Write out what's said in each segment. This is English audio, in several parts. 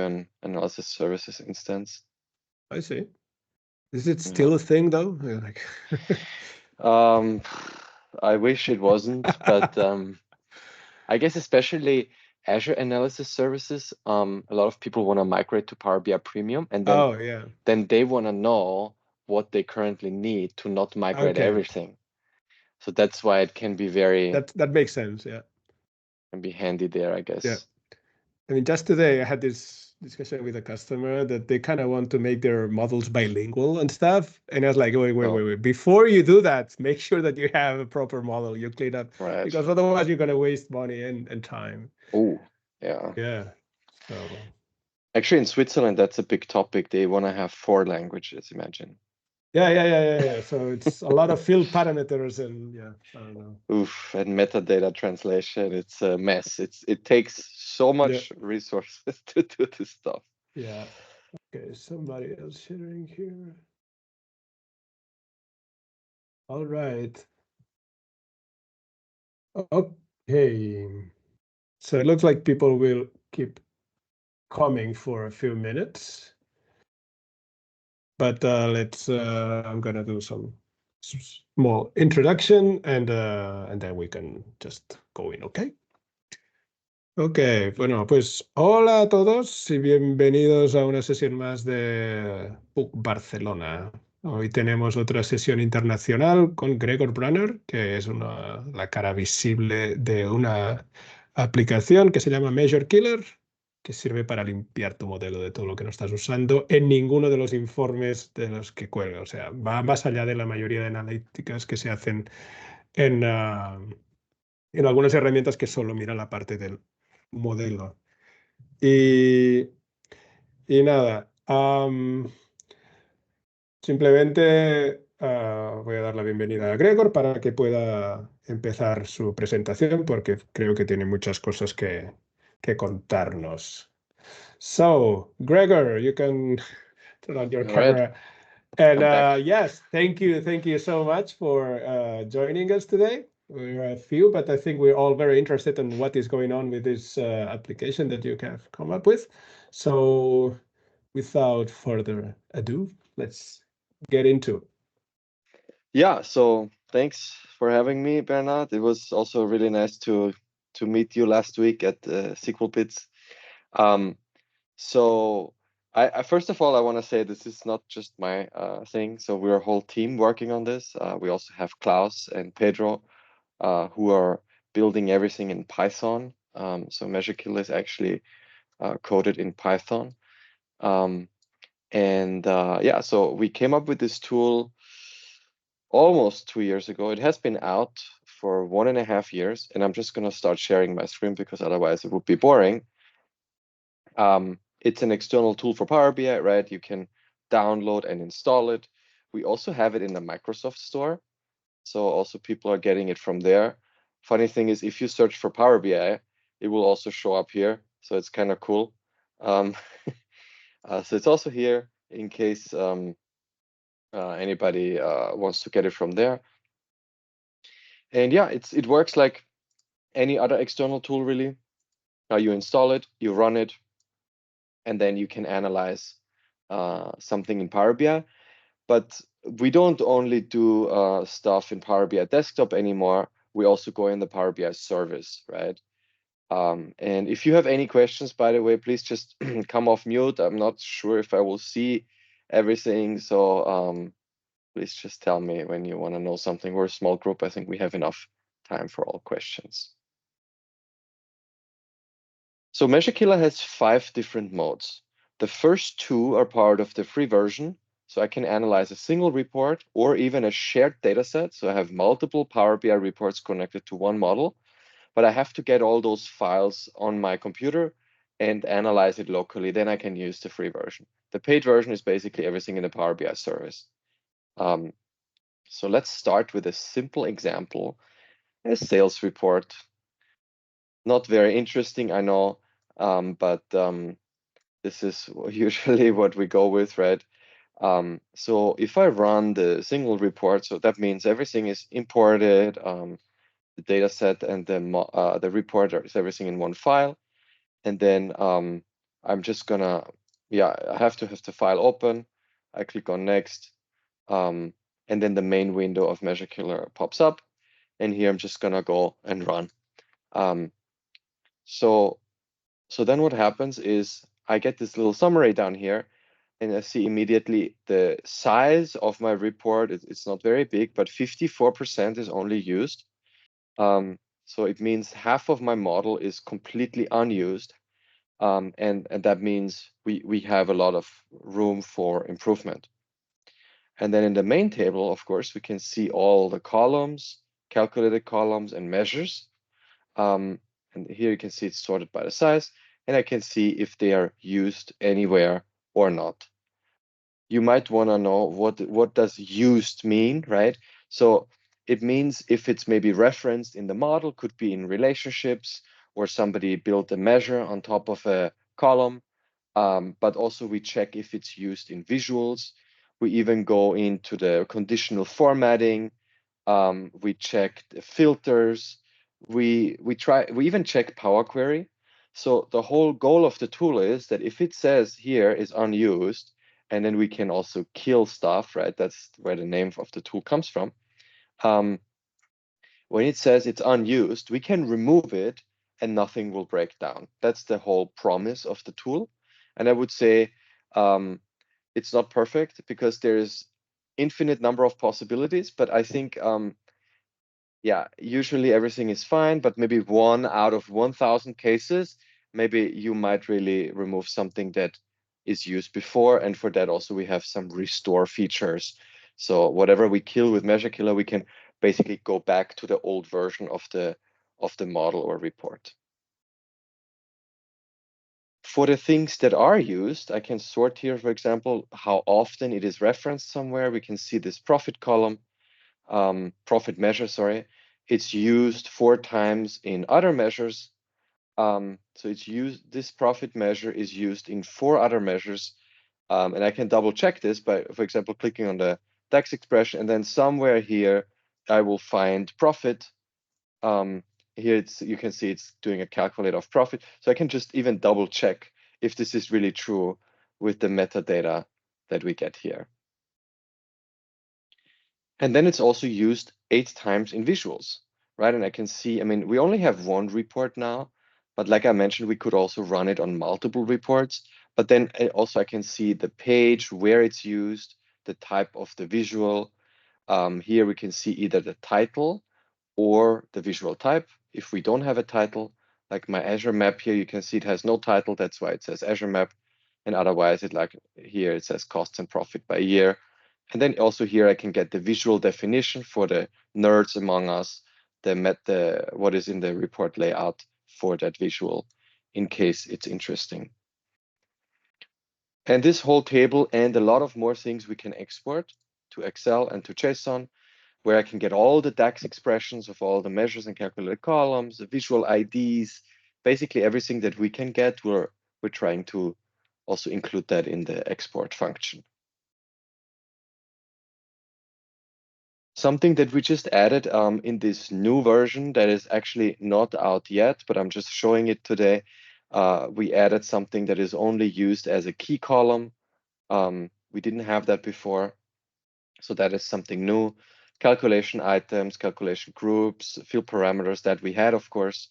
an analysis services instance. I see. Is it still a thing though? Yeah, like I wish it wasn't, but I guess especially Azure analysis services, a lot of people want to migrate to Power BI Premium, and oh yeah. then they want to know what they currently need to not migrate Okay. everything. So that's why it can be That makes sense. Yeah. can be handy there, I guess. Yeah. I mean, just today I had this discussion with a customer that they kind of want to make their models bilingual and stuff. And I was like, wait. Before you do that, make sure that you have a proper model you clean up, Right. because otherwise you're going to waste money and time. Oh, yeah. Yeah. So Actually, in Switzerland, that's a big topic. They want to have 4 languages, imagine. yeah. So it's a lot of field parameters and yeah, I don't know. Oof, and metadata translation, it's a mess. It takes so much resources to do this stuff. Yeah. Okay, somebody else sharing here. All right. Okay. So it looks like people will keep coming for a few minutes. But I'm gonna do some small introduction and then we can just go in, okay? Ok, bueno, pues hola a todos y bienvenidos a una sesión más de PUG Barcelona. Hoy tenemos otra sesión internacional con Gregor Brunner, que es la cara visible de una aplicación que se llama Measure Killer, que sirve para limpiar tu modelo de todo lo que no estás usando en ninguno de los informes de los que cuelga. O sea, va más allá de la mayoría de analíticas que se hacen en algunas herramientas que solo miran la parte del modelo. Y nada, simplemente voy a dar la bienvenida a Gregor para que pueda empezar su presentación, porque creo que tiene muchas cosas que contarnos. So, Gregor, you can turn on your All right. camera. And I'm back. yes, thank you so much for joining us today. We're a few, but I think we're all very interested in what is going on with this application that you have come up with. So without further ado, let's get into it. Yeah, so thanks for having me, Bernard. It was also really nice to meet you last week at SQL Pits. So I first of all, I want to say this is not just my thing. So we're a whole team working on this. We also have Klaus and Pedro who are building everything in Python. So Measure Killer is actually coded in Python. Yeah, so we came up with this tool almost 2 years ago. It has been out for 1.5 years, and I'm just going to start sharing my screen because otherwise it would be boring. It's an external tool for Power BI, right? You can download and install it. We also have it in the Microsoft Store, so also people are getting it from there. Funny thing is, if you search for Power BI, it will also show up here, so it's kind of cool. So it's also here in case anybody wants to get it from there. And yeah, it works like any other external tool, really. You install it, you run it, and then you can analyze something in Power BI. But we don't only do stuff in Power BI Desktop anymore. We also go in the Power BI service, right? And if you have any questions, by the way, please just come off mute. I'm not sure if I will see everything, so please just tell me when you want to know something. We're a small group. I think we have enough time for all questions. So Measure Killer has 5 different modes. The first 2 are part of the free version. So I can analyze a single report or even a shared data set. So I have multiple Power BI reports connected to one model, but I have to get all those files on my computer and analyze it locally. Then I can use the free version. The paid version is basically everything in the Power BI service. So let's start with a simple example, a sales report. Not very interesting, I know, but this is usually what we go with, right? So if I run the single report, so that means everything is imported, the data set and the report is everything in one file. And then I'm just gonna, yeah, I have to have the file open. I click on next, and then the main window of Measure Killer pops up. And here I'm just gonna go and run. So then what happens is I get this little summary down here, and I see immediately the size of my report. It's not very big, but 54% is only used. So it means half of my model is completely unused. And that means we have a lot of room for improvement. And then in the main table, of course, we can see all the columns, calculated columns and measures. And here you can see it's sorted by the size, and I can see if they are used anywhere or not. You might want to know what does used mean, right? So it means if it's maybe referenced in the model, could be in relationships, or somebody built a measure on top of a column. But also we check if it's used in visuals. We even go into the conditional formatting. We check the filters. We even check Power Query. So the whole goal of the tool is that if it says here is unused, and then we can also kill stuff, right? That's where the name of the tool comes from. When it says it's unused, we can remove it and nothing will break down. That's the whole promise of the tool. And I would say it's not perfect because there's infinite number of possibilities, but I think yeah, usually everything is fine, but maybe 1 out of 1,000 cases, maybe you might really remove something that is used before. And for that also we have some restore features. So whatever we kill with Measure Killer, we can basically go back to the old version of the model or report. For the things that are used, I can sort here, for example, how often it is referenced somewhere. We can see this profit column. Profit measure, sorry, it's used 4 times in other measures. So it's used, this profit measure is used in 4 other measures. And I can double check this by, for example, clicking on the DAX expression, and then somewhere here, I will find profit. Here you can see it's doing a calculate of profit. So I can just even double check if this is really true with the metadata that we get here. And then it's also used 8 times in visuals, right? And I can see, I mean, we only have 1 report now, but like I mentioned, we could also run it on multiple reports. But then also I can see the page, where it's used, the type of the visual. Here we can see either the title or the visual type. If we don't have a title, like my Azure map here, you can see it has no title. That's why it says Azure map. And otherwise, it like here, it says costs and profit by year. And then also here I can get the visual definition for the nerds among us, the what is in the report layout for that visual in case it's interesting. And this whole table and a lot of more things we can export to Excel and to JSON, where I can get all the DAX expressions of all the measures and calculated columns, the visual IDs, basically everything that we can get, we're trying to also include that in the export function. Something that we just added in this new version that is actually not out yet, but I'm just showing it today. We added something that is only used as a key column. We didn't have that before. So that is something new. Calculation items, calculation groups, field parameters that we had, of course.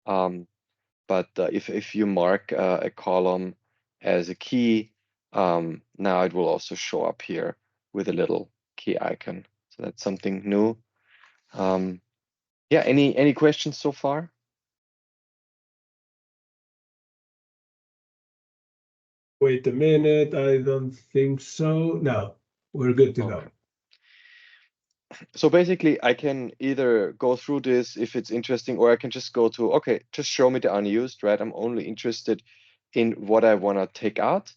But if you mark a column as a key, now it will also show up here with a little key icon. So that's something new. Yeah, any questions so far? Wait a minute, I don't think so. No, we're good to go. Okay. So basically, I can either go through this if it's interesting, or I can just go to, okay, just show me the unused, right? I'm only interested in what I want to take out.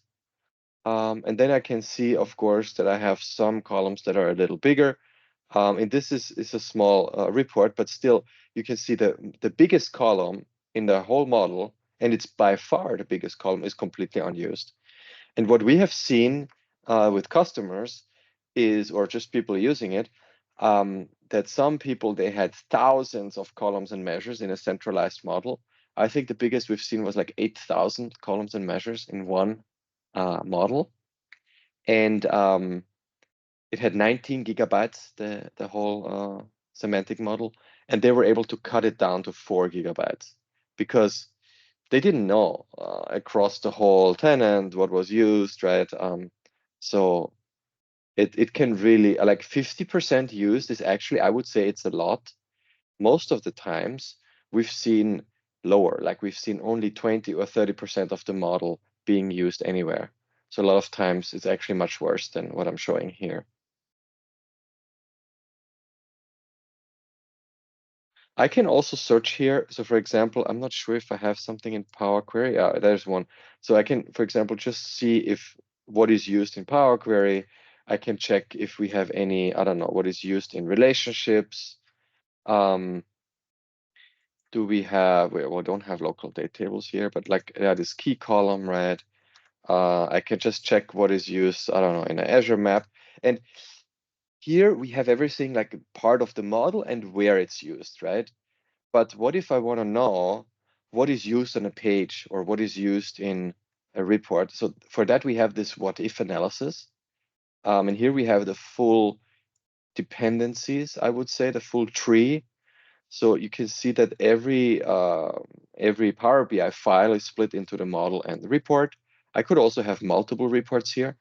And then I can see, of course, that I have some columns that are a little bigger. And this is a small report, but still, you can see the biggest column in the whole model, and it's by far the biggest column, is completely unused. And what we have seen with customers is, or just people using it, that some people, they had thousands of columns and measures in a centralized model. I think the biggest we've seen was like 8,000 columns and measures in one model. And it had 19 gigabytes, the whole semantic model, and they were able to cut it down to 4 gigabytes because they didn't know across the whole tenant what was used, right? So it can really like 50% used is actually, I would say it's a lot. Most of the times we've seen lower, like we've seen only 20 or 30% of the model being used anywhere. So a lot of times it's actually much worse than what I'm showing here. I can also search here. So for example, I'm not sure if I have something in Power Query. There's one. So I can, for example, just see if what is used in Power Query. I can check if we have any, I don't know, what is used in relationships. Do we have, well, don't have local date tables here, but like, yeah, this key column, right? I can just check what is used, I don't know, in an Azure map. And here we have everything like part of the model and where it's used, right? But what if I want to know what is used on a page or what is used in a report? So for that, we have this what if analysis. And here we have the full dependencies, I would say, the full tree. So you can see that every Power BI file is split into the model and the report. I could also have multiple reports here.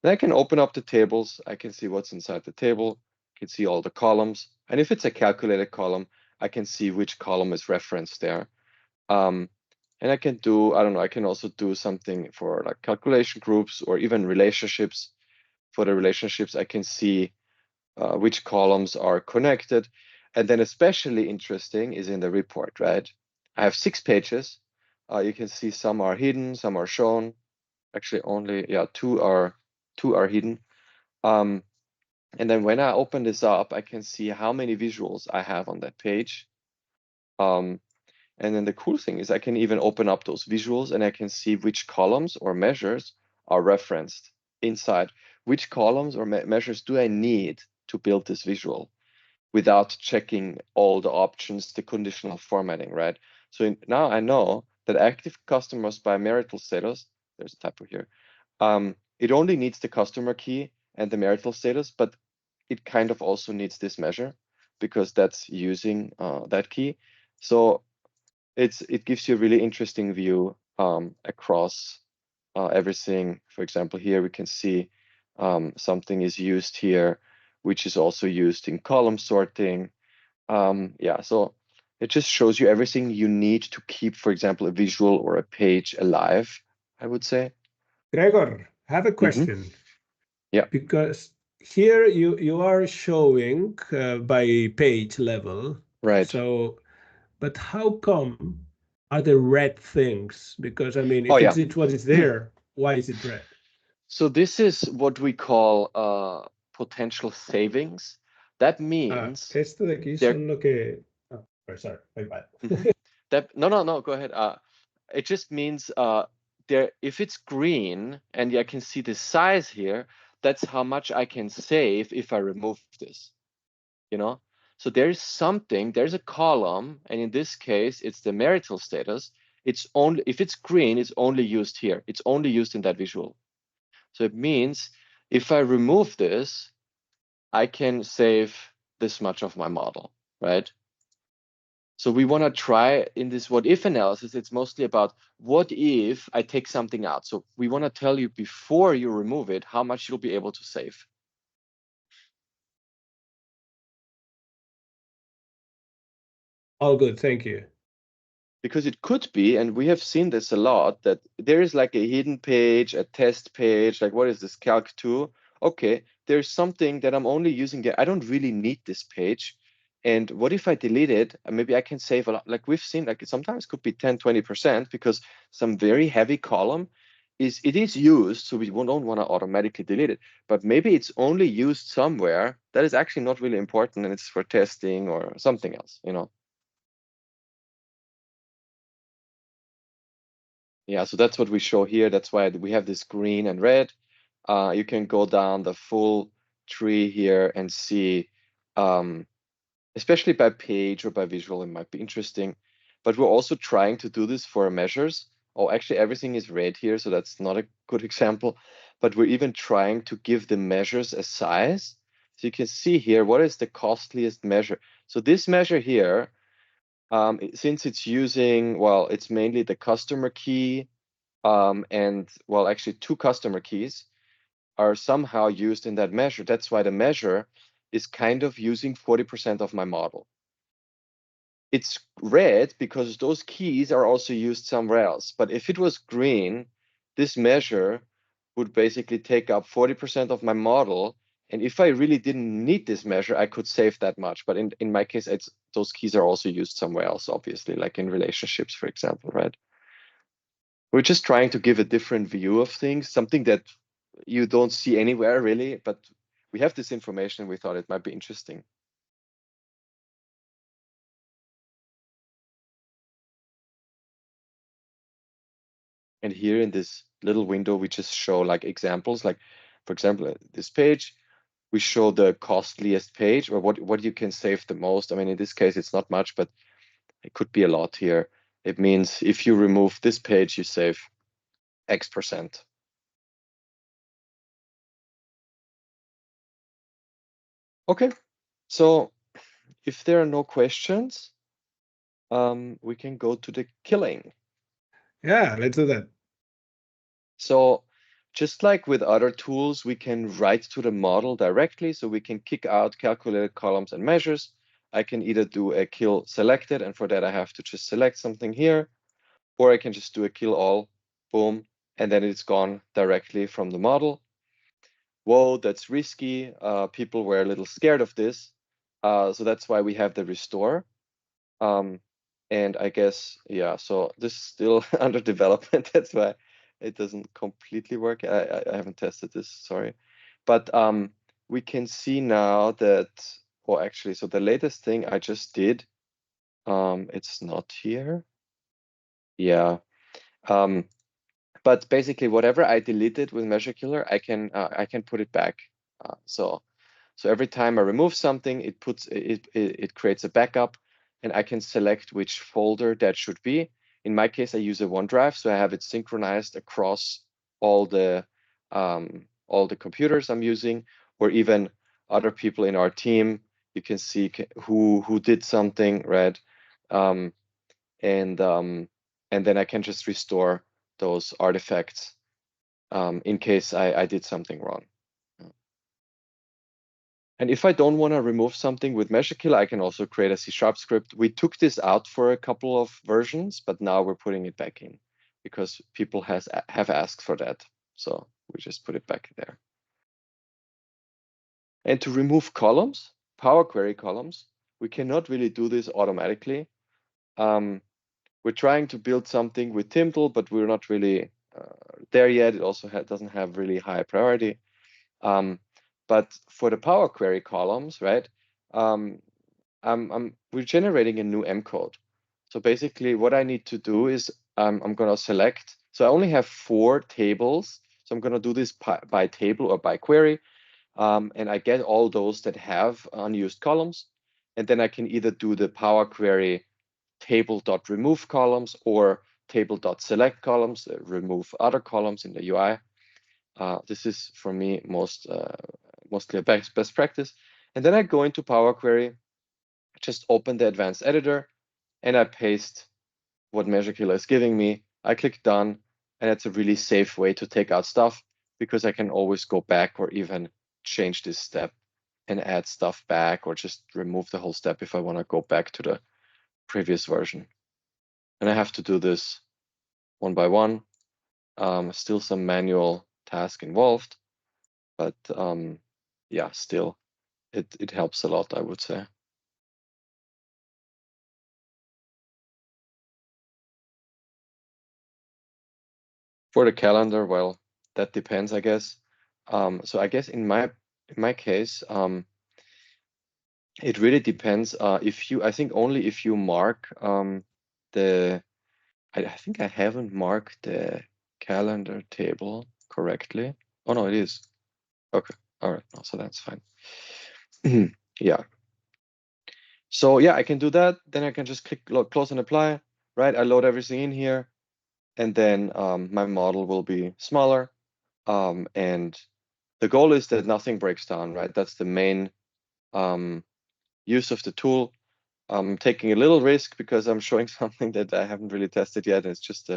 Then I can open up the tables. I can see what's inside the table. I can see all the columns. And if it's a calculated column, I can see which column is referenced there. And I can do, I don't know, I can also do something for like calculation groups or even relationships. For the relationships, I can see which columns are connected. And then especially interesting is in the report, right? I have 6 pages. You can see some are hidden, some are shown. Actually, only, yeah, two are hidden. And then when I open this up, I can see how many visuals I have on that page. And then the cool thing is I can even open up those visuals and I can see which columns or measures are referenced inside. Which columns or measures do I need to build this visual without checking all the options, the conditional formatting, right? So now I know that active customers by marital status, there's a typo here, it only needs the customer key and the marital status, but it kind of also needs this measure because that's using that key. So it gives you a really interesting view across everything. For example, here we can see something is used here, which is also used in column sorting. Yeah, so it just shows you everything you need to keep, for example, a visual or a page alive, I would say. Gregor, I have a Hmm. question. Yeah, Because here you are showing by page level. right. So, but how come are the red things? Because I mean, Oh, if yeah. it's what is there, why is it red? So this is what we call potential savings. That Ah, means esto de aquí there. son lo que. Oh, sorry, my bad. That no, go ahead. It just means there if it's green and I can see the size here, that's how much I can save if I remove this. You know, so there's something. There's a column, and in this case, it's the marital status. It's only if it's green, it's only used here. It's only used in that visual. So it means if I remove this, I can save this much of my model, right? So we want to try in this what if analysis, it's mostly about what if I take something out. So we want to tell you before you remove it, how much you'll be able to save. All good, thank you. Because it could be, and we have seen this a lot, that there is like a hidden page, a test page, like what is this, Calc 2? Okay, there's something that I'm only using there. I don't really need this page. And what if I delete it? And maybe I can save a lot. Like we've seen, like it sometimes could be 10, 20% because some very heavy column it is used, so we don't want to automatically delete it. But maybe it's only used somewhere that is actually not really important and it's for testing or something else, you know? Yeah, so that's what we show here. That's why we have this green and red. You can go down the full tree here and see, especially by page or by visual, it might be interesting. but we're also trying to do this for measures. Oh, actually everything is red here, so that's not a good example, but we're even trying to give the measures a size. So you can see here, what is the costliest measure? So this measure here, since it's using, well, it's mainly the customer key, and well, actually 2 customer keys are somehow used in that measure. That's why the measure is kind of using 40% of my model. It's red because those keys are also used somewhere else. But if it was green, this measure would basically take up 40% of my model. And if I really didn't need this measure, I could save that much. But in my case, those keys are also used somewhere else, obviously, like in relationships, for example, right? We're just trying to give a different view of things, something that you don't see anywhere really, but we have this information. We thought it might be interesting. And here in this little window, we just show like examples, like for example, this page, we show the costliest page or what you can save the most. I mean, in this case, it's not much, but it could be a lot here. It means if you remove this page, you save X%. Okay, so if there are no questions, we can go to the killing. Yeah, let's do that. So just like with other tools, we can write to the model directly. So we can kick out calculated columns and measures. I can either do a kill selected, and for that I have to just select something here, or I can just do a kill all, boom, and then it's gone directly from the model. Whoa, that's risky. People were a little scared of this. So that's why we have the restore. And I guess, yeah, so this is still under development. That's why it doesn't completely work. I haven't tested this, sorry. But we can see now that, well, actually, so the latest thing I just did, it's not here. Yeah. But basically, whatever I deleted with Measure Killer, I can put it back. So every time I remove something, it creates a backup, and I can select which folder that should be. In my case, I use a OneDrive, so I have it synchronized across all the computers I'm using, or even other people in our team. You can see who did something, right? Um, and then I can just restore those artifacts in case I did something wrong. And if I don't want to remove something with Measure Killer, I can also create a C# script. We took this out for a couple of versions, but now we're putting it back in because people have asked for that. So we just put it back there. And to remove columns, Power Query columns, we cannot really do this automatically. We're trying to build something with Timtal, but we're not really there yet. It also doesn't have really high priority. But for the Power Query columns, right, we're generating a new M code. So basically what I need to do is I'm going to select. So I only have 4 tables. So I'm going to do this by table or by query. And I get all those that have unused columns. And then I can either do the Power Query table.remove columns or table.select columns, remove other columns in the UI. This is for me mostly a best practice. And then I go into Power Query, just open the advanced editor, and I paste what Measure Killer is giving me. I click done, and it's a really safe way to take out stuff because I can always go back or even change this step and add stuff back or just remove the whole step if I want to go back to the previous version. And I have to do this one by one. Still some manual task involved, but yeah, still it helps a lot, I would say. For the calendar, well, that depends, I guess. So I guess in my case, it really depends. I think only if you mark I think I haven't marked the calendar table correctly. Oh no, it is. Okay, all right, no, so that's fine. Yeah. So yeah, I can do that. Then I can just click close and apply. right? I load everything in here, and then my model will be smaller. And the goal is that nothing breaks down, right? That's the main use of the tool. I'm taking a little risk because I'm showing something that I haven't really tested yet. It's just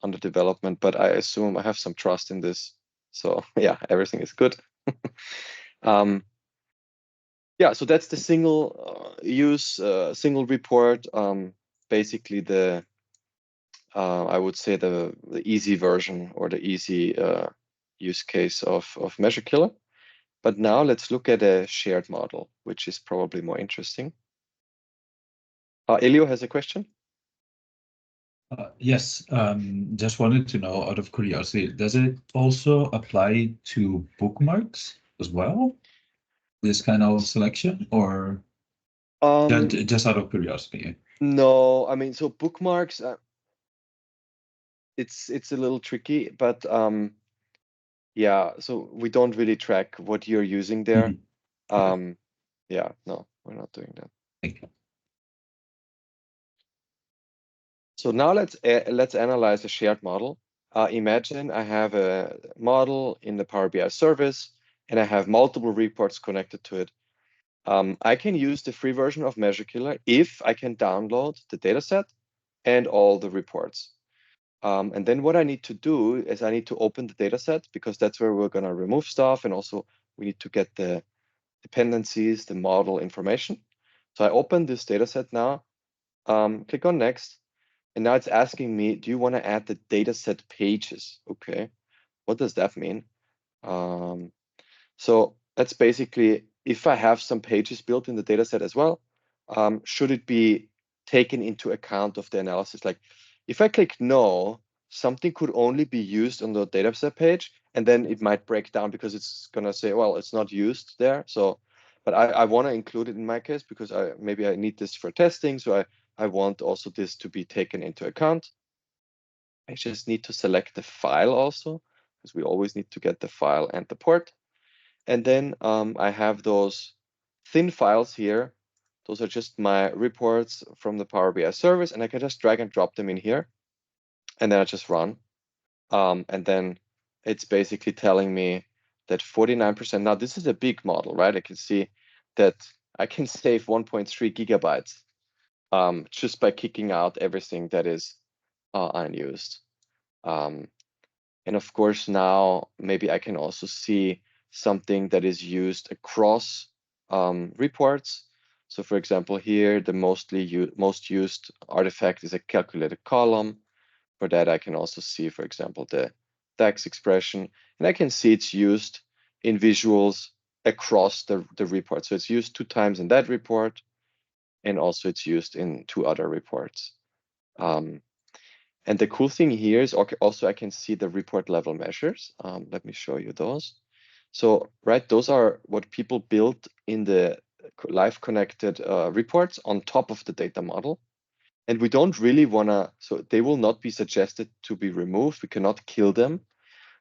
under development, but I assume I have some trust in this. So yeah, everything is good. Yeah, so that's the single use, single report. Basically, I would say the easy version or the easy use case of Measure Killer. But now let's look at a shared model, which is probably more interesting. Elio has a question. Yes, just wanted to know out of curiosity, does it also apply to bookmarks as well? This kind of selection, or just out of curiosity? No, I mean, so bookmarks, it's a little tricky, but yeah, so we don't really track what you're using there. Yeah, no, we're not doing that. Thank you. So now let's analyze a shared model. Imagine I have a model in the Power BI service, and I have multiple reports connected to it. I can use the free version of Measure Killer if I can download the dataset and all the reports. And then what I need to do is I need to open the dataset, because that's where we're going to remove stuff, and also we need to get the dependencies, the model information. So I open this dataset now, click on next, and now it's asking me, do you want to add the dataset pages? Okay, what does that mean? So that's basically, if I have some pages built in the dataset as well, should it be taken into account of the analysis? Like if I click no, something could only be used on the dataset page, and then it might break down because it's gonna say, well, it's not used there. So, but I want to include it in my case because maybe I need this for testing. So I want also this to be taken into account. I just need to select the file also, because we always need to get the file and the port. And then I have those thin files here. Those are just my reports from the Power BI service, and I can just drag and drop them in here. And then I just run. And then it's basically telling me that 49%. Now, this is a big model, right? I can see that I can save 1.3 gigabytes just by kicking out everything that is unused. And of course, now maybe I can also see something that is used across reports. So for example, here, the most used artifact is a calculated column. For that, I can also see, for example, the DAX expression, and I can see it's used in visuals across the report. So it's used 2 times in that report, and also it's used in 2 other reports. And the cool thing here is also I can see the report level measures. Let me show you those. So, right, those are what people built in the live connected reports on top of the data model. And we don't really want to, so they will not be suggested to be removed. We cannot kill them.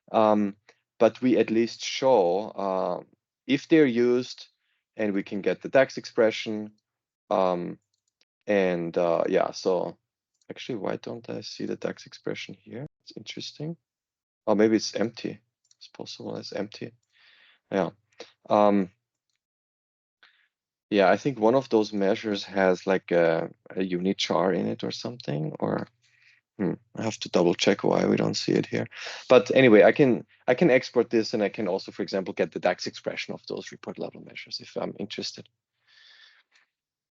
But we at least show if they're used, and we can get the DAX expression. Yeah, so actually, why don't I see the DAX expression here? It's interesting. Oh, maybe it's empty. It's possible it's empty. Yeah. Yeah, I think one of those measures has like a unichar in it or something, or I have to double check why we don't see it here. But anyway, I can export this, and I can also, for example, get the DAX expression of those report level measures if I'm interested.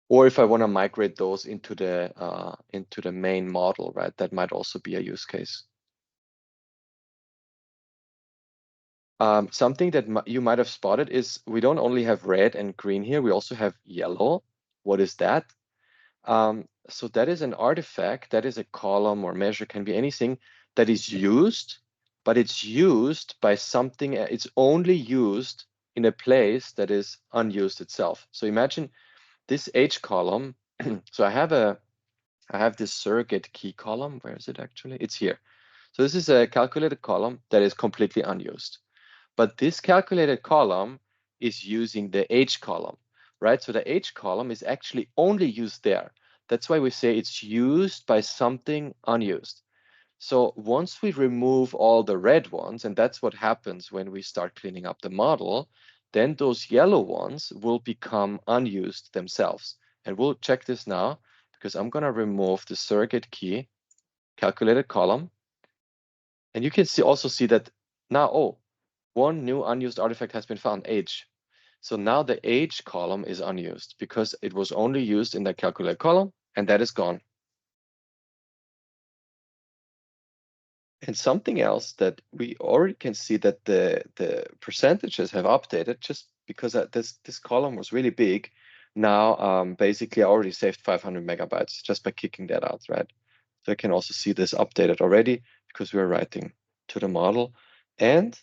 Or if I want to migrate those into the main model, right? That might also be a use case. Something that you might have spotted is we don't only have red and green here, we also have yellow. What is that? So that is an artifact, that is a column or measure, can be anything that is used, but it's used by something, it's only used in a place that is unused itself. So imagine this H column. So I have this surrogate key column. Where is it actually? It's here. So this is a calculated column that is completely unused. But this calculated column is using the H column, right? So the H column is actually only used there. That's why we say it's used by something unused. So once we remove all the red ones, and that's what happens when we start cleaning up the model, then those yellow ones will become unused themselves. And we'll check this now, because I'm going to remove the surrogate key, calculated column. And you can also see that now, oh, one new unused artifact has been found, age. So now the age column is unused because it was only used in the calculate column, and that is gone. And something else that we already can see that the percentages have updated just because this column was really big. Now, basically, I already saved 500 megabytes just by kicking that out, right? So I can also see this updated already because we're writing to the model. And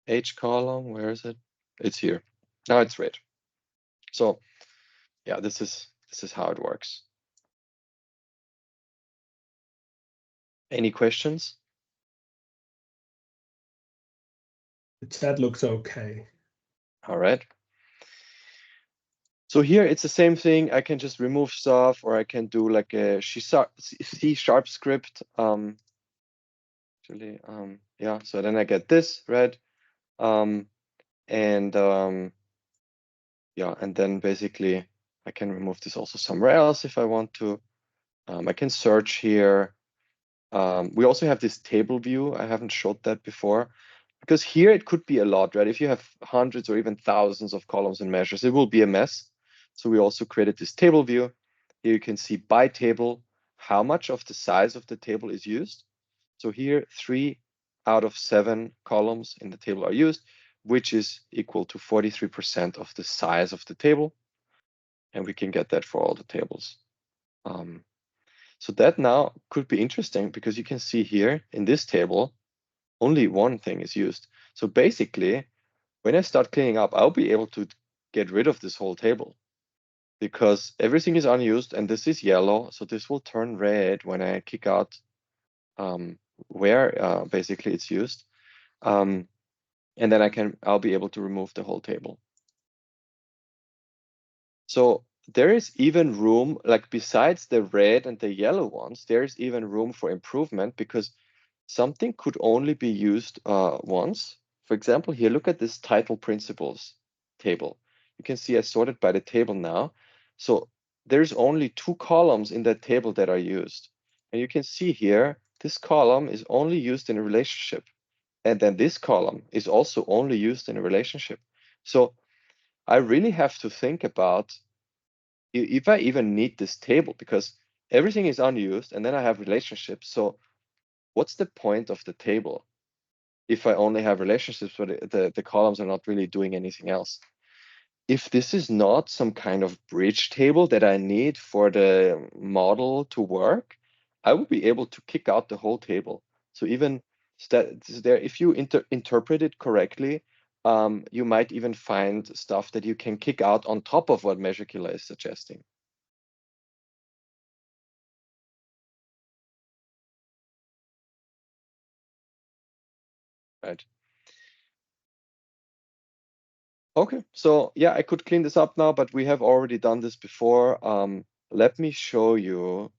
age column, where is it? It's here. Now it's red. So yeah, this is how it works. Any questions? The chat looks okay. All right. So here it's the same thing. I can just remove stuff, or I can do like a C# script. Actually, yeah. So then I get this red, yeah, and then basically I can remove this also somewhere else if I want to. I can search here. We also have this table view. I haven't showed that before, because here it could be a lot, right? If you have hundreds or even thousands of columns and measures, it will be a mess. So we also created this table view. Here you can see by table how much of the size of the table is used. So here 3 out of 7 columns in the table are used, which is equal to 43% of the size of the table. And we can get that for all the tables. So that now could be interesting because you can see here in this table, only one thing is used. So basically, when I start cleaning up, I'll be able to get rid of this whole table because everything is unused and this is yellow. So this will turn red when I kick out where basically it's used. And then I'll be able to remove the whole table. So there is even room, like besides the red and the yellow ones, there's even room for improvement because something could only be used once. For example, here, look at this title principles table. You can see I sorted by the table now. So there's only 2 columns in that table that are used. And you can see here, this column is only used in a relationship. And then this column is also only used in a relationship. So I really have to think about if I even need this table because everything is unused and then I have relationships. So what's the point of the table if I only have relationships where the columns are not really doing anything else? If this is not some kind of bridge table that I need for the model to work, I will be able to kick out the whole table. So even there, if you interpret it correctly, you might even find stuff that you can kick out on top of what Measure Killer is suggesting. Right. Okay, so yeah, I could clean this up now, but we have already done this before. Let me show you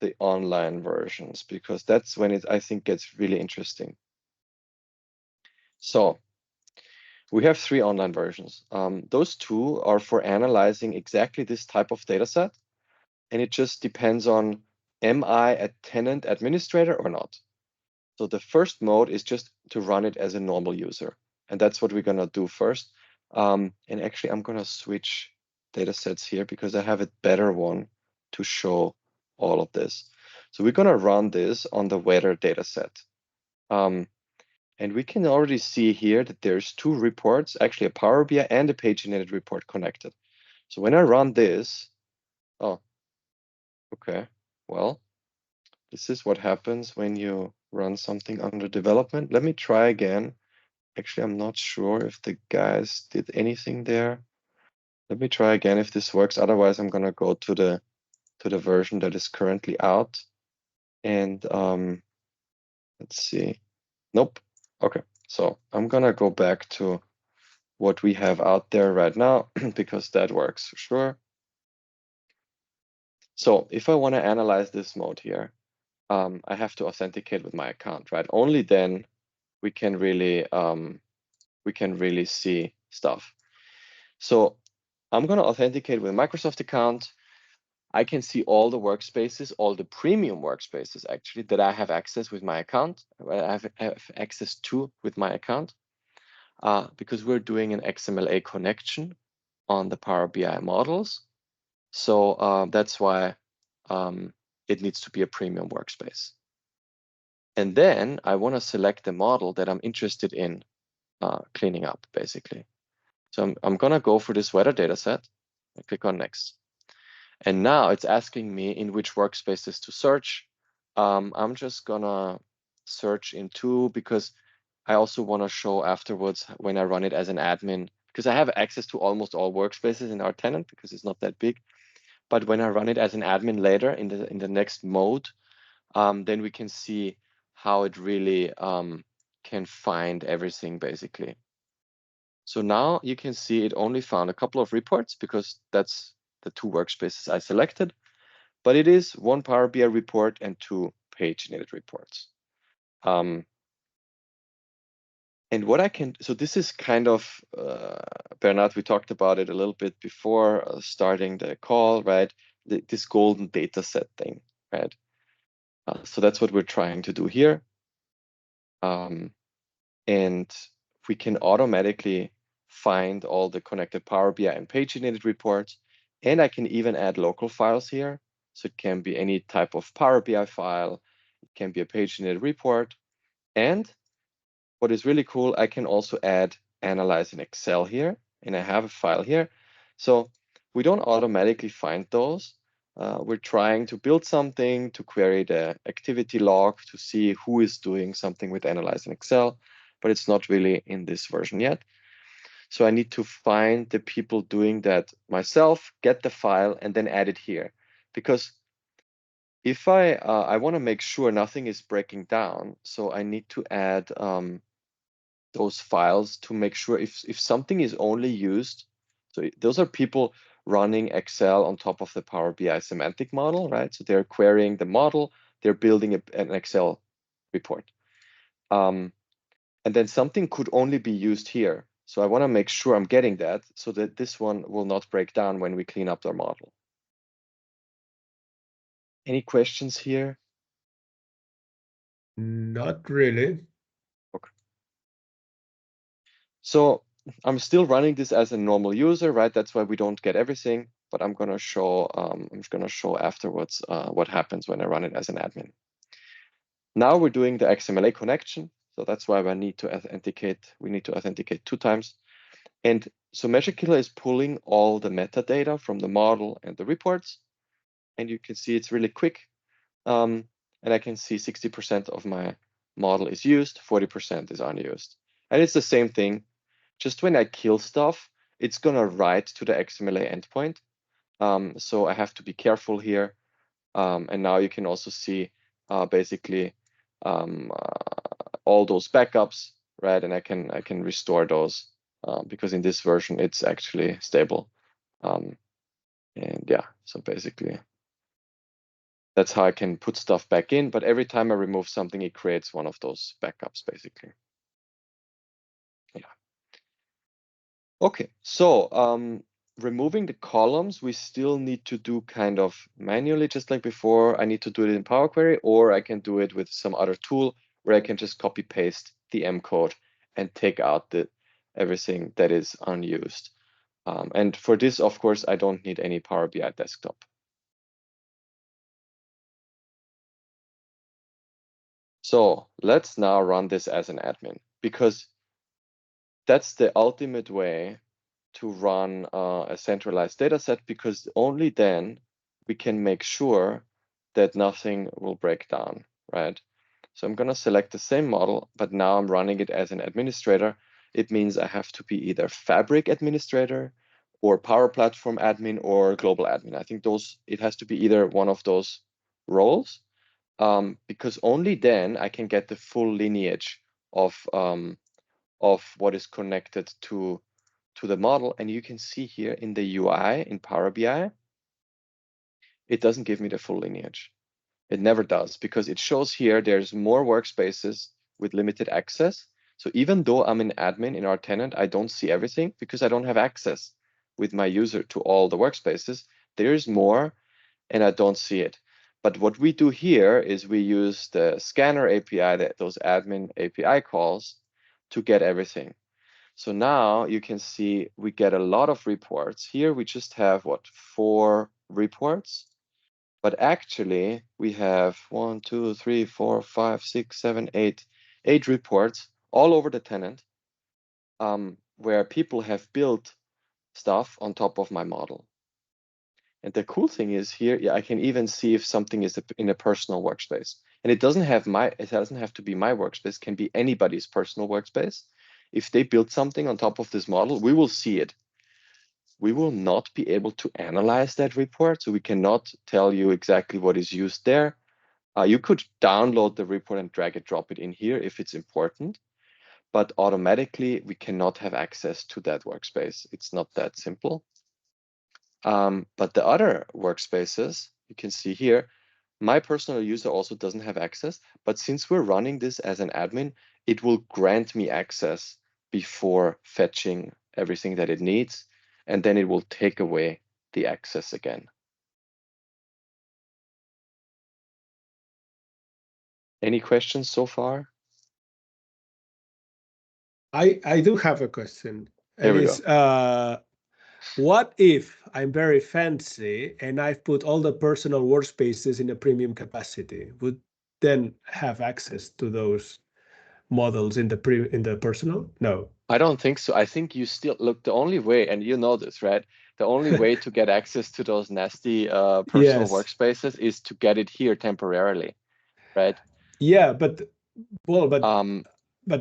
the online versions because that's when it, I think, gets really interesting. So we have 3 online versions. Those 2 are for analyzing exactly this type of data set. And it just depends on, am I a tenant administrator or not? So the first mode is just to run it as a normal user. And that's what we're going to do first. And actually, I'm going to switch data sets here because I have a better one to show all of this. So we're going to run this on the weather data set. And we can already see here that there's 2 reports, actually a Power BI and a PageNet report connected. So when I run this, oh, okay, well, this is what happens when you run something under development. Let me try again. Actually, I'm not sure if the guys did anything there. Let me try again if this works. Otherwise, I'm gonna go to the version that is currently out. And let's see. Nope. Okay. So I'm gonna go back to what we have out there right now because that works for sure. So if I want to analyze this mode here, I have to authenticate with my account, right? Only then we can really see stuff. So I'm going to authenticate with a Microsoft account. I can see all the workspaces, all the premium workspaces actually that I have access with my account. I have access to with my account because we're doing an XMLA connection on the Power BI models. So that's why it needs to be a premium workspace. And then I want to select the model that I'm interested in cleaning up, basically. So I'm going to go for this weather data set and click on next. And now it's asking me in which workspaces to search. I'm just going to search in two because I also want to show afterwards when I run it as an admin, because I have access to almost all workspaces in our tenant because it's not that big. But when I run it as an admin later in the next mode, then we can see how it really can find everything basically. So now you can see it only found a couple of reports because that's the two workspaces I selected, but it is one Power BI report and two paginated reports. And what I can, so this is kind of, Bernard, we talked about it a little bit before starting the call, right? This golden data set thing, right? So that's what we're trying to do here. And we can automatically find all the connected Power BI and paginated reports. And I can even add local files here. So it can be any type of Power BI file. It can be a paginated report. And what is really cool, I can also add analyze in Excel here. And I have a file here. So we don't automatically find those. We're trying to build something to query the activity log to see who is doing something with analyze in Excel, but it's not really in this version yet. So I need to find the people doing that myself, get the file, and then add it here. Because if I want to make sure nothing is breaking down, so I need to add those files to make sure if something is only used, so those are people running Excel on top of the Power BI semantic model, right? So they're querying the model, they're building an Excel report. And then something could only be used here. So I want to make sure I'm getting that so that this one will not break down when we clean up our model. Any questions here? Not really. Okay. So I'm still running this as a normal user, right? That's why we don't get everything, but I'm gonna show afterwards what happens when I run it as an admin. Now we're doing the XMLA connection, so that's why we need to authenticate. We need to authenticate 2 times, and so Measure Killer is pulling all the metadata from the model and the reports, and you can see it's really quick. And I can see 60% of my model is used, 40% is unused, and it's the same thing. Just when I kill stuff, it's gonna write to the XMLA endpoint. So I have to be careful here. And now you can also see basically all those backups, right? And I can restore those because in this version it's actually stable. And yeah, so basically that's how I can put stuff back in. But every time I remove something, it creates one of those backups, basically. Yeah. Okay, so removing the columns, we still need to do kind of manually, just like before. I need to do it in Power Query, or I can do it with some other tool where I can just copy paste the M code and take out everything that is unused. And for this, of course, I don't need any Power BI desktop. So let's now run this as an admin, because that's the ultimate way to run a centralized data set, because only then we can make sure that nothing will break down, right? So I'm going to select the same model, but now I'm running it as an administrator. It means I have to be either Fabric administrator or Power Platform admin or Global admin. I think it has to be either one of those roles, because only then I can get the full lineage of what is connected to the model. And you can see here in the UI in Power BI, it doesn't give me the full lineage. It never does, because it shows here there's more workspaces with limited access. So even though I'm an admin in our tenant, I don't see everything because I don't have access with my user to all the workspaces. There's more and I don't see it. But what we do here is we use the scanner API, those admin API calls, to get everything. So now you can see we get a lot of reports. Here we just have, what, 4 reports? But actually we have 1, 2, 3, 4, 5, 6, 7, 8 reports all over the tenant, where people have built stuff on top of my model. And the cool thing is here, yeah, I can even see if something is in a personal workspace. And it doesn't have to be my workspace, it can be anybody's personal workspace. If they build something on top of this model, we will see it. We will not be able to analyze that report, so we cannot tell you exactly what is used there. You could download the report and drag and drop it in here if it's important, but automatically we cannot have access to that workspace. It's not that simple. But the other workspaces, you can see here, my personal user also doesn't have access, but since we're running this as an admin, it will grant me access before fetching everything that it needs, and then it will take away the access again. Any questions so far? I do have a question. Here we go. What if I'm very fancy and I've put all the personal workspaces in a premium capacity? Would then have access to those models in the personal? No. I don't think so. I think you still look, the only way, and you know this, right? The only way to get access to those nasty personal Yes. workspaces is to get it here temporarily, right? Yeah, but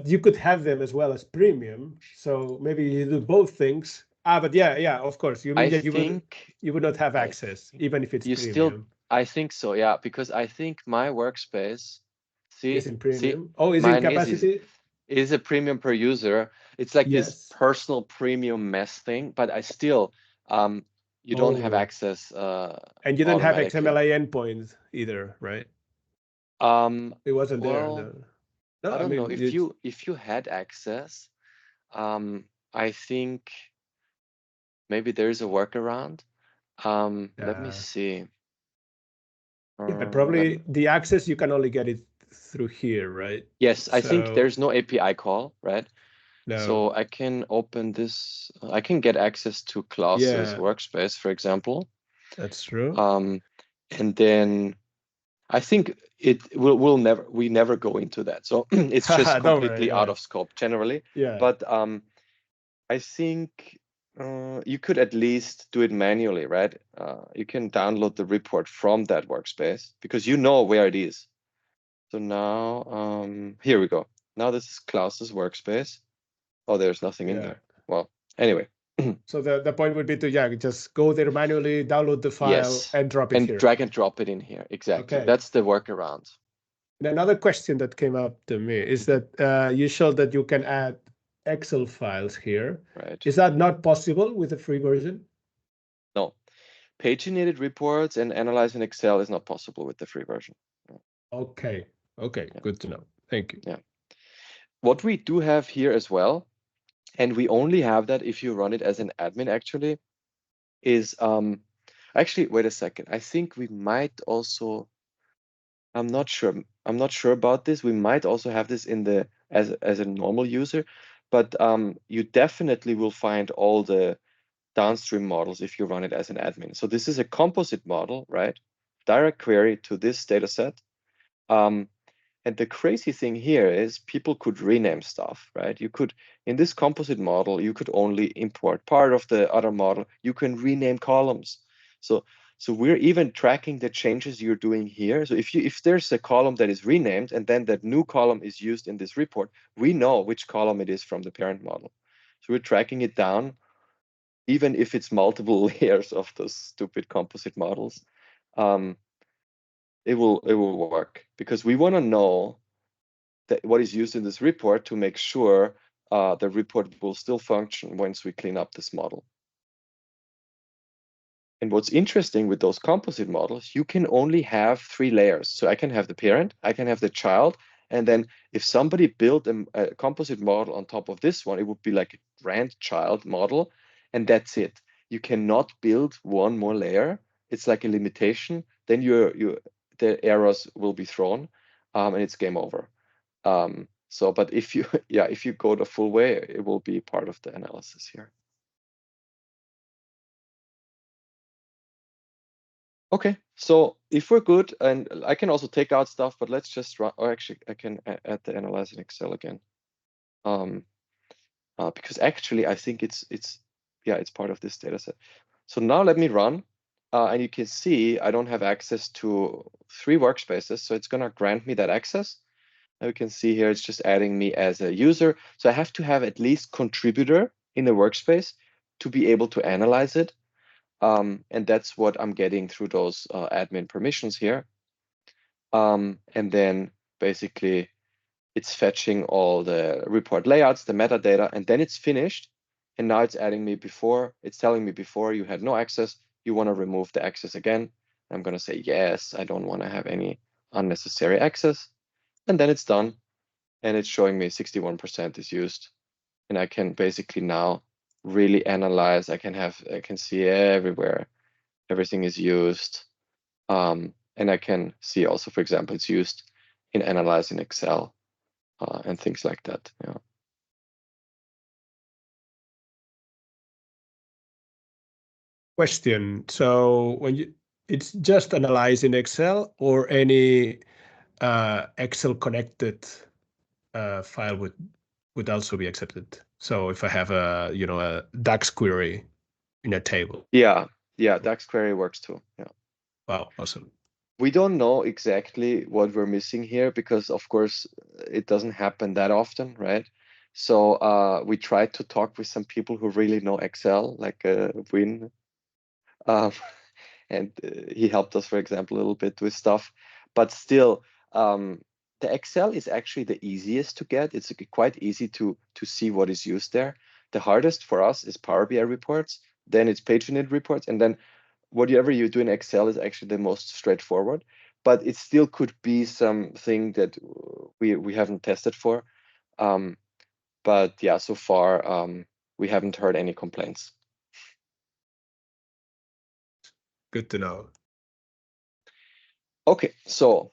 you could have them as well as premium. So maybe you do both things. But yeah, of course. You mean you would not have access even if it's premium. I think so, yeah, because I think my workspace, is in premium. Oh, is in mine capacity? is a premium per user. It's like this personal premium mess thing, but I still you don't have access and you don't have XMLA endpoints either, right? It wasn't there. No, I don't know if you had access. I think maybe there's a workaround. Let me see. Yeah, but probably the access you can only get it through here, right? Yes, I think there's no API call, right? No. So I can open this. I can get access to Klaus's workspace, for example. That's true. And then I think we never go into that. So it's just completely out of scope generally. Yeah. But I think you could at least do it manually, right? You can download the report from that workspace because you know where it is. So now, here we go. Now this is Klaus's workspace. Oh, there's nothing in there. Well, anyway. So the point would be to just go there manually, download the file, and drop it here. And drag and drop it in here. Exactly. That's the workaround. And another question that came up to me is that you showed that you can add Excel files here. Right. Is that not possible with the free version? No. Paginated reports and analyze in Excel is not possible with the free version. Okay. Good to know. Thank you. Yeah. What we do have here as well, and we only have that if you run it as an admin actually, is actually, wait a second. I think we might also, I'm not sure about this. We might also have this in the as a normal user, but you definitely will find all the downstream models if you run it as an admin. So this is a composite model, right? Direct query to this data set. And the crazy thing here is people could rename stuff, right? You could, in this composite model, you could only import part of the other model. You can rename columns. So we're even tracking the changes you're doing here. So if there's a column that is renamed and then that new column is used in this report, we know which column it is from the parent model. So we're tracking it down, even if it's multiple layers of those stupid composite models. It will work because we want to know that what is used in this report to make sure the report will still function once we clean up this model. And what's interesting with those composite models, you can only have 3 layers. So I can have the parent, I can have the child, and then if somebody built a composite model on top of this one, it would be like a grandchild model, and that's it. You cannot build one more layer. It's like a limitation. Then the errors will be thrown, and it's game over. So, but if you if you go the full way, it will be part of the analysis here. Okay, so if we're good, and I can also take out stuff, but let's just run, or actually I can add the analyze in Excel again. Because actually I think it's part of this data set. So now let me run, and you can see I don't have access to 3 workspaces, so it's gonna grant me that access. Now you can see here it's just adding me as a user. So I have to have at least contributor in the workspace to be able to analyze it. And that's what I'm getting through those admin permissions here. And then basically it's fetching all the report layouts, the metadata, and then it's finished. And now it's adding me before, it's telling me before you had no access, you want to remove the access again. I'm going to say, yes, I don't want to have any unnecessary access. And then it's done. And it's showing me 61% is used. And I can basically now really analyze. I can see everywhere everything is used. And I can see also, for example, it's used in analyzing Excel and things like that. Yeah. Question. So when it's just analyzing Excel or any Excel connected file would also be accepted. So if I have a a DAX query in a table. Yeah, DAX query works too. Yeah. Wow, awesome. We don't know exactly what we're missing here because, of course, it doesn't happen that often, right? So we tried to talk with some people who really know Excel, like Win, and he helped us, for example, a little bit with stuff. But still, the Excel is actually the easiest to get. It's quite easy to see what is used there. The hardest for us is Power BI reports, then it's PageUnit reports, and then whatever you do in Excel is actually the most straightforward. But it still could be something that we haven't tested for. But yeah, so far we haven't heard any complaints. Good to know. Okay, so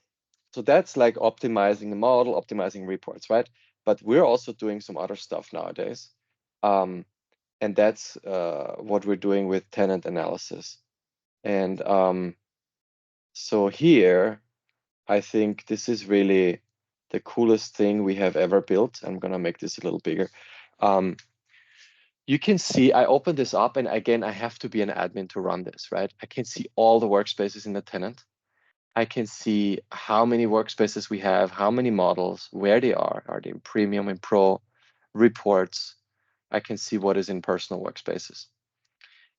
that's like optimizing the model, optimizing reports, right? But we're also doing some other stuff nowadays. And that's what we're doing with tenant analysis. And so here, I think this is really the coolest thing we have ever built. I'm gonna make this a little bigger. You can see, I opened this up, and again, I have to be an admin to run this, right? I can see all the workspaces in the tenant. I can see how many workspaces we have, how many models, where they are they in premium and pro, reports. I can see what is in personal workspaces.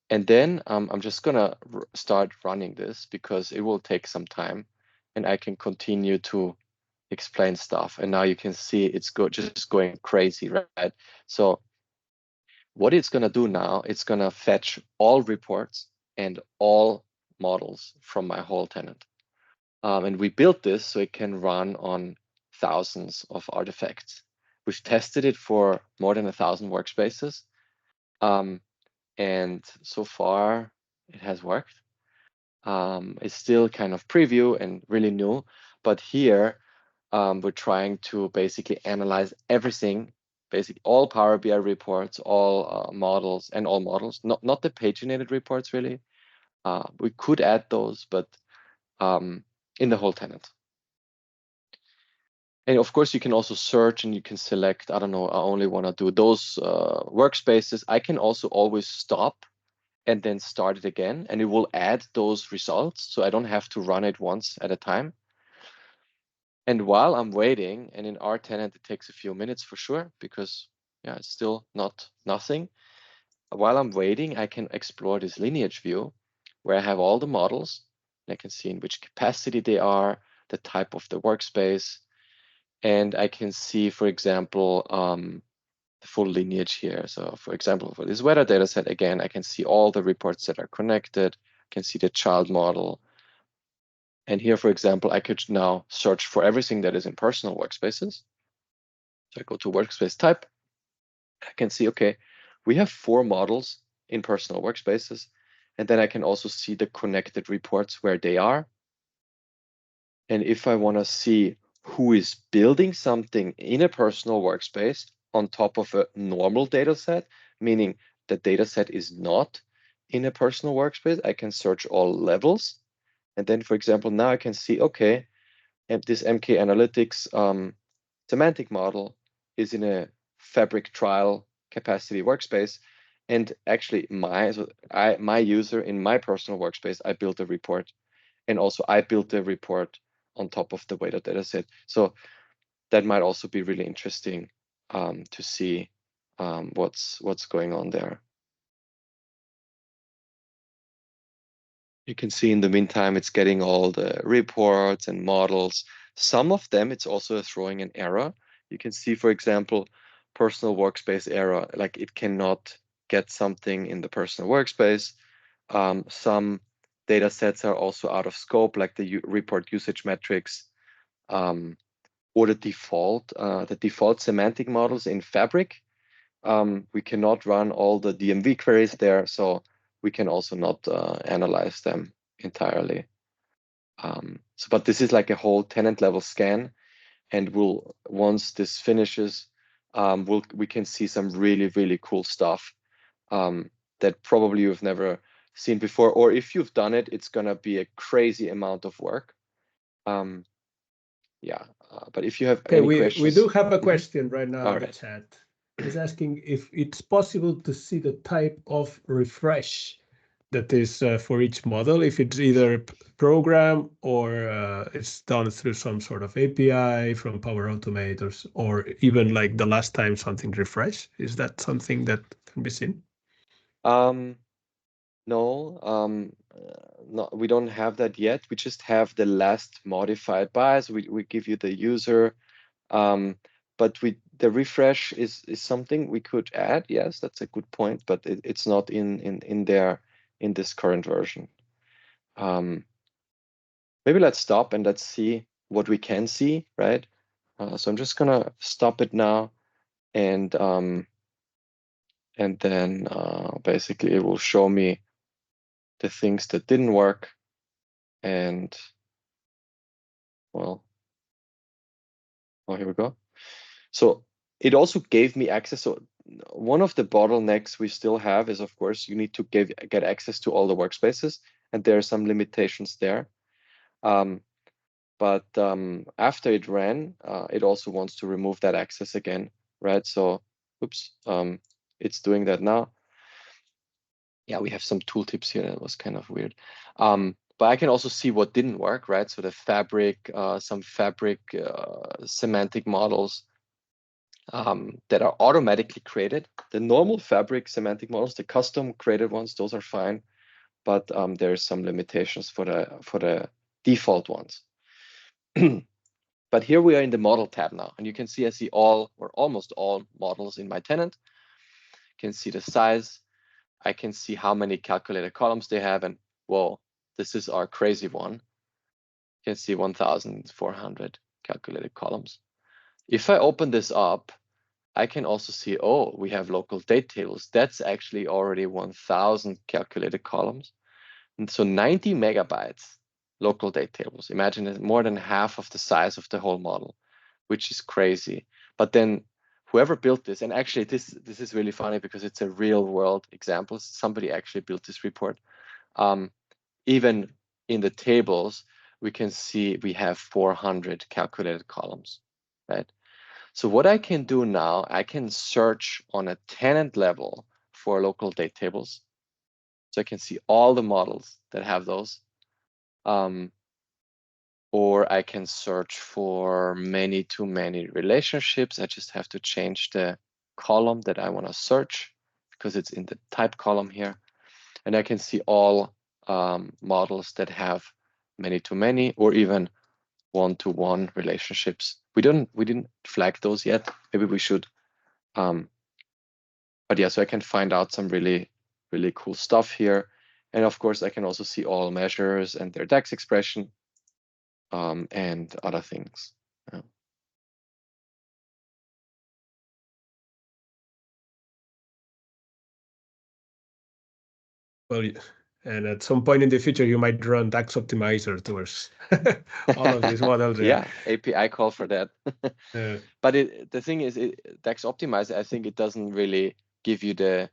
And then I'm just gonna start running this because it will take some time and I can continue to explain stuff. And now you can see it's just going crazy, right? So what it's gonna do now, it's gonna fetch all reports and all models from my whole tenant. And we built this so it can run on thousands of artifacts. We've tested it for more than 1,000 workspaces. And so far it has worked. It's still kind of preview and really new, but here we're trying to basically analyze everything, basically all Power BI reports, all models, and all models, not the paginated reports really. We could add those, but in the whole tenant. And of course, you can also search and you can select, I don't know, I only want to do those workspaces. I can also always stop and then start it again, and it will add those results. So I don't have to run it once at a time. And while I'm waiting, and in our tenant, it takes a few minutes for sure, because yeah, it's still nothing. While I'm waiting, I can explore this lineage view where I have all the models. And I can see in which capacity they are, the type of the workspace, and I can see, for example, the full lineage here. So for example, for this weather data set, again, I can see all the reports that are connected, can see the child model. And here, for example, I could now search for everything that is in personal workspaces. So I go to workspace type. I can see, okay, we have 4 models in personal workspaces. And then I can also see the connected reports where they are. And if I want to see who is building something in a personal workspace on top of a normal data set, meaning the data set is not in a personal workspace, I can search all levels. And then, for example, now I can see, okay, this MK Analytics semantic model is in a Fabric trial capacity workspace. And actually, my user in my personal workspace, I built a report. And also, I built a report on top of the weighted data set. So that might also be really interesting to see what's going on there. You can see in the meantime, it's getting all the reports and models. Some of them, it's also throwing an error. You can see, for example, personal workspace error, like it cannot get something in the personal workspace. Some data sets are also out of scope, like the report usage metrics, or the default semantic models in Fabric. We cannot run all the DMV queries there, so we can also not analyze them entirely. But this is like a whole tenant level scan, and once this finishes, we can see some really cool stuff that probably you've never seen before, or if you've done it, it's gonna be a crazy amount of work. Yeah, but if you have any questions. We do have a question right now in the right. chat. It's asking if it's possible to see the type of refresh that is for each model, if it's either program or it's done through some sort of API from Power Automate, or even like the last time something refreshed. Is that something that can be seen? No, we don't have that yet. We just have the last modified bias. We give you the user, but the refresh is something we could add. Yes, that's a good point, but it's not in there in this current version. Maybe let's stop and let's see what we can see, right? So I'm just gonna stop it now, and then basically it will show me the things that didn't work. And well, here we go. So it also gave me access. So one of the bottlenecks we still have is, of course, you need to get access to all the workspaces, and there are some limitations there. But after it ran, it also wants to remove that access again, right? So, oops, it's doing that now. Yeah, we have some tooltips here. That was kind of weird. But I can also see what didn't work, right? So the Fabric, some Fabric semantic models that are automatically created. The normal Fabric semantic models, the custom created ones, those are fine. But there are some limitations for the default ones. But here we are in the model tab now, and you can see I see all or almost all models in my tenant. You can see the size. I can see how many calculated columns they have, and whoa, this is our crazy one. You can see 1,400 calculated columns. If I open this up, I can also see, oh, we have local date tables. That's actually already 1,000 calculated columns. And so 90 megabytes local date tables. Imagine it's more than half of the size of the whole model, which is crazy. But then whoever built this, and actually this is really funny because it's a real world example. Somebody actually built this report. Even in the tables, we can see we have 400 calculated columns, right? So what I can do now, I can search on a tenant level for local date tables. So I can see all the models that have those. Or I can search for many-to-many relationships. I just have to change the column that I want to search because it's in the type column here. And I can see all models that have many-to-many or even one-to-one relationships. We didn't flag those yet. Maybe we should. But yeah, so I can find out some really cool stuff here. And of course, I can also see all measures and their DAX expression and other things. Well, and at some point in the future, you might run DAX optimizer towards all of these models. Yeah, API call for that. Yeah. But the thing is, DAX optimizer, I think it doesn't really give you the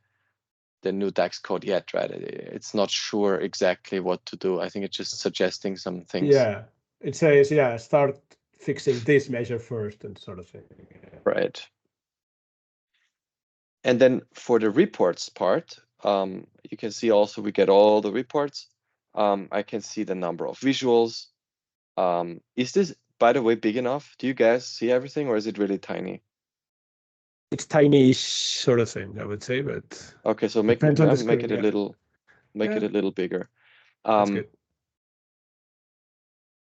new DAX code yet, right? It's not sure exactly what to do. I think it's just suggesting some things. Yeah, it says, yeah, start fixing this measure first and sort of thing. Right. And then for the reports part, you can see also we get all the reports. I can see the number of visuals. Is this, by the way, big enough? Do you guys see everything, or is it really tiny? It's tiny-ish sort of thing, I would say, but okay, so make depends on the make screen, it a yeah. little, make it a little bigger. That's good.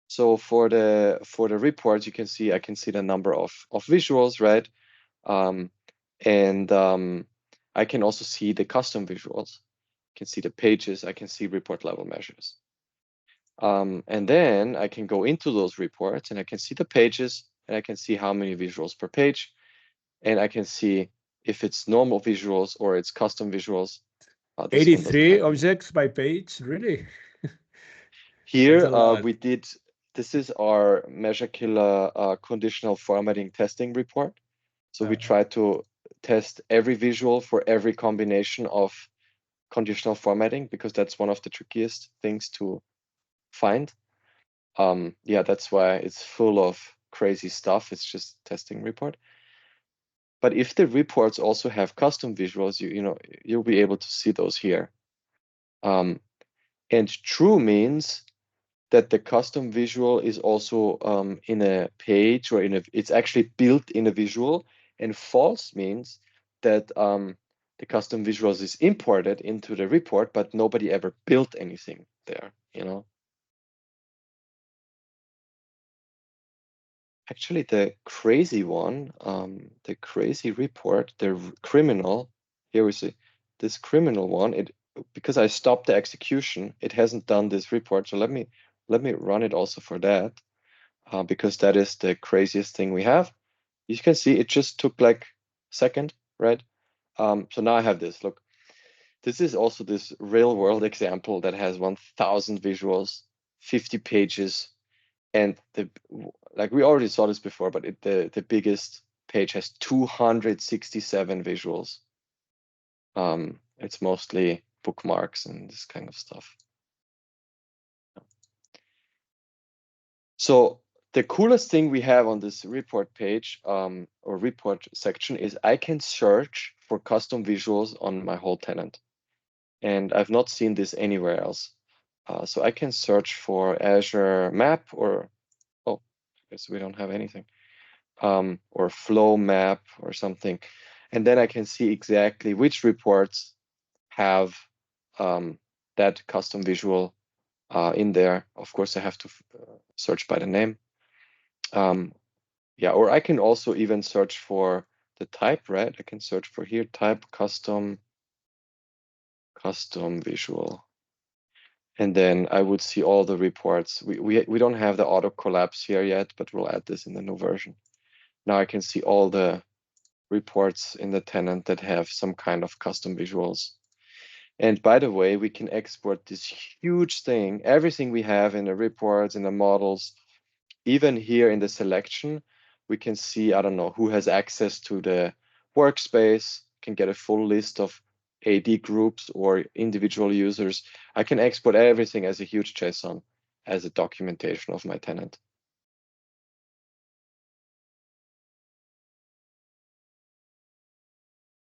So for the reports, you can see I can see the number of visuals, right? And I can also see the custom visuals. I can see the pages. I can see report level measures. And then I can go into those reports and I can see the pages and I can see how many visuals per page. And I can see if it's normal visuals or it's custom visuals. 83 objects by page, really? Here we did, this is our Measure Killer conditional formatting testing report. So we try to test every visual for every combination of conditional formatting, because that's one of the trickiest things to find. Yeah, that's why it's full of crazy stuff. It's just testing report. But if the reports also have custom visuals, you'll be able to see those here. And true means that the custom visual is also in a page, or it's actually built in a visual. And false means that the custom visuals is imported into the report, but nobody ever built anything there, Actually, the crazy one, the crazy report, the criminal, here we see this criminal one, because I stopped the execution, it hasn't done this report. So let me run it also for that, because that is the craziest thing we have. You can see it just took like a second, right? So now I have this, look. This is also this real world example that has 1,000 visuals, 50 pages, and like we already saw this before, but the biggest page has 267 visuals. It's mostly bookmarks and this kind of stuff. So the coolest thing we have on this report page or report section is I can search for custom visuals on my whole tenant. And I've not seen this anywhere else. So I can search for Azure Map, or, oh, I guess we don't have anything, or Flow Map or something. And then I can see exactly which reports have that custom visual in there. Of course, I have to search by the name. Yeah, or I can also even search for the type, right? I can search for here, type custom visual. And then I would see all the reports. We don't have the auto collapse here yet, but we'll add this in the new version. Now I can see all the reports in the tenant that have some kind of custom visuals. And by the way, we can export this huge thing, everything we have in the reports, in the models, even here in the selection, we can see, I don't know, who has access to the workspace, can get a full list of AD groups or individual users. I can export everything as a huge JSON as a documentation of my tenant.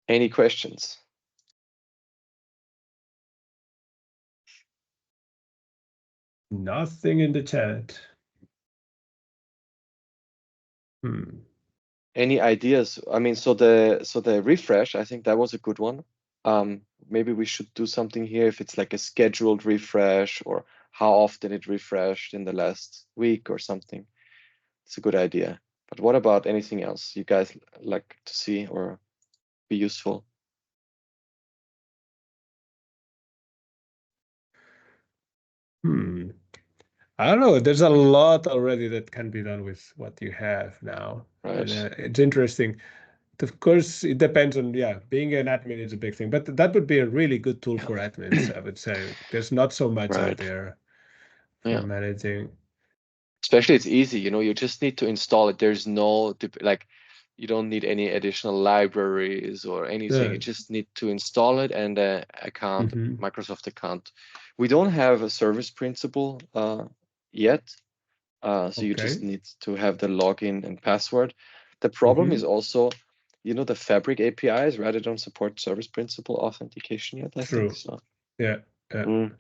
Any questions? Nothing in the chat. Any ideas? I mean, so the refresh, I think that was a good one. Maybe we should do something here if it's like a scheduled refresh, or how often it refreshed in the last week or something. It's a good idea. But what about anything else you guys like to see or be useful? I don't know. There's a lot already that can be done with what you have now. Right. And, it's interesting. Of course, it depends on, being an admin is a big thing, but that would be a really good tool for admins, I would say. There's not so much out Right. there for Yeah. managing. Especially it's easy, you just need to install it. There's no, like, you don't need any additional libraries or anything. You just need to install it and account, Mhm. Microsoft account. We don't have a service principal yet. So you just Okay. need to have the login and password. The problem is also, the Fabric APIs, right? They don't support service principal authentication yet, I True. think so. Yeah. Mm,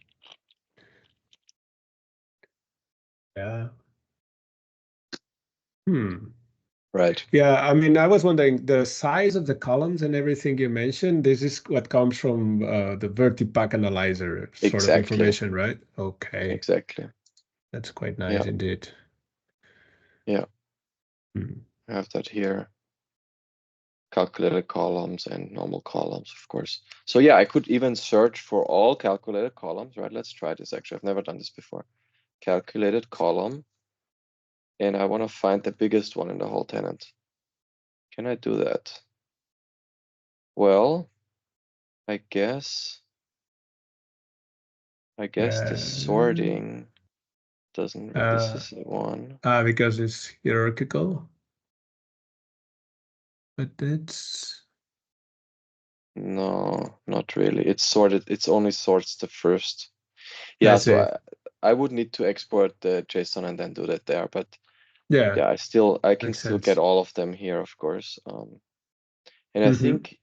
Yeah. right. Yeah, I mean, I was wondering the size of the columns and everything you mentioned. This is what comes from the VertiPack analyzer sort of Exactly. information, right? Okay, Exactly. that's quite nice Yeah. indeed. Yeah. Hmm. I have that here. Calculated columns and normal columns, of course. So yeah, I could even search for all calculated columns, right? Let's try this actually. I've never done this before. Calculated column. And I want to find the biggest one in the whole tenant. Can I do that? Well, I guess the sorting doesn't, this is the one. Because it's hierarchical. But it's No, not really. It's sorted, it's only sorts the first. Yeah, so I would need to export the JSON and then do that there, but yeah, I can makes still sense. get all of them here, of course. And I think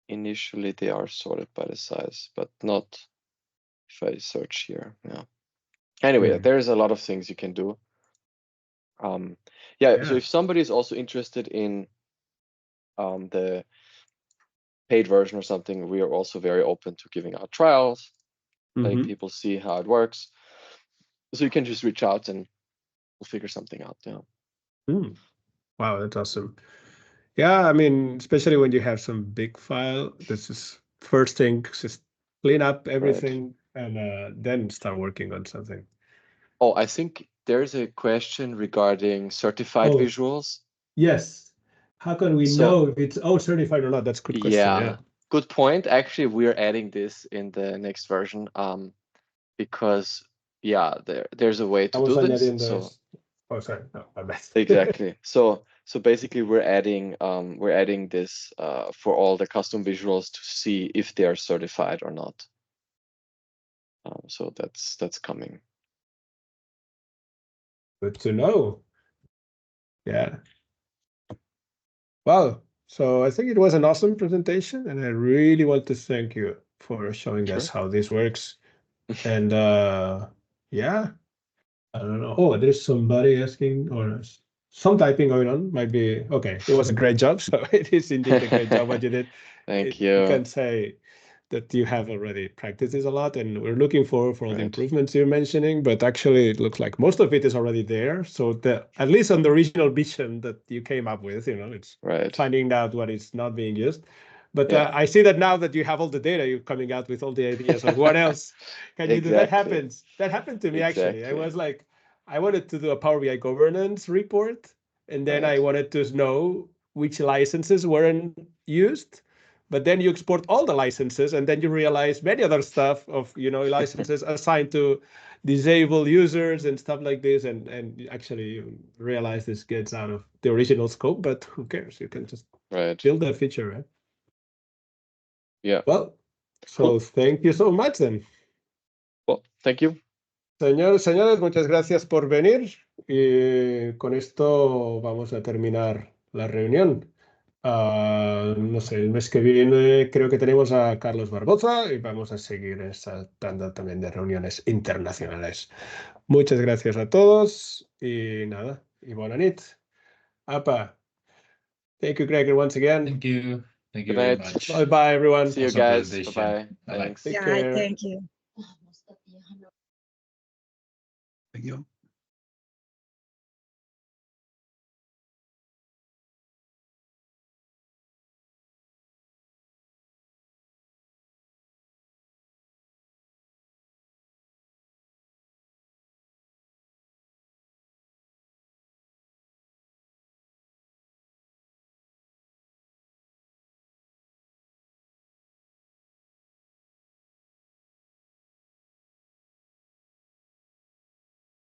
initially they are sorted by the size, but not if I search here. Yeah. Anyway, there's a lot of things you can do. So if somebody is also interested in the paid version or something, we are also very open to giving out trials, letting people see how it works. So you can just reach out and we'll figure something out. Yeah. Wow, that's awesome. Yeah, I mean, especially when you have some big file, this is first thing, just clean up everything and then start working on something. Oh, I think there's a question regarding certified visuals. Yes. How can we know if it's certified or not? That's a good question. Yeah. Good point. Actually, we're adding this in the next version because there's a way to do this. So sorry, no, my bad. exactly. So basically we're adding this for all the custom visuals to see if they are certified or not. So that's coming. Good to know. Yeah. Well, so I think it was an awesome presentation, and I really want to thank you for showing us how this works. And yeah, I don't know. Oh, there's somebody asking or some typing going on. Might be okay. It was a great job. So it is indeed a great job what you did. Thank you. You can say that you have already practiced this a lot, and we're looking for all the improvements you're mentioning. But actually, it looks like most of it is already there. So at least on the original vision that you came up with, it's finding out what is not being used. But I see that now that you have all the data, you're coming out with all the ideas of what else can you do. That happens. That happened to me actually. I was like, I wanted to do a Power BI governance report, and then I wanted to know which licenses weren't used. But then you export all the licenses, and then you realize many other stuff of licenses assigned to disabled users and stuff like this, and actually you realize this gets out of the original scope. But who cares? You can just build that feature, right? Yeah. Well, so thank you so much then. Well, thank you. Señores, muchas gracias por venir. Y con esto vamos a terminar la reunión. No sé, el mes que viene creo que tenemos a Carlos Barboza y vamos a seguir esa tanda también de reuniones internacionales. Muchas gracias a todos y nada, y buena nit. Apa. Thank you, Gregor, once again. Thank you. Thank you Good very night. much. Bye, everyone. See you guys. Bye-bye. Thanks. Take care. Thank you. Thank you.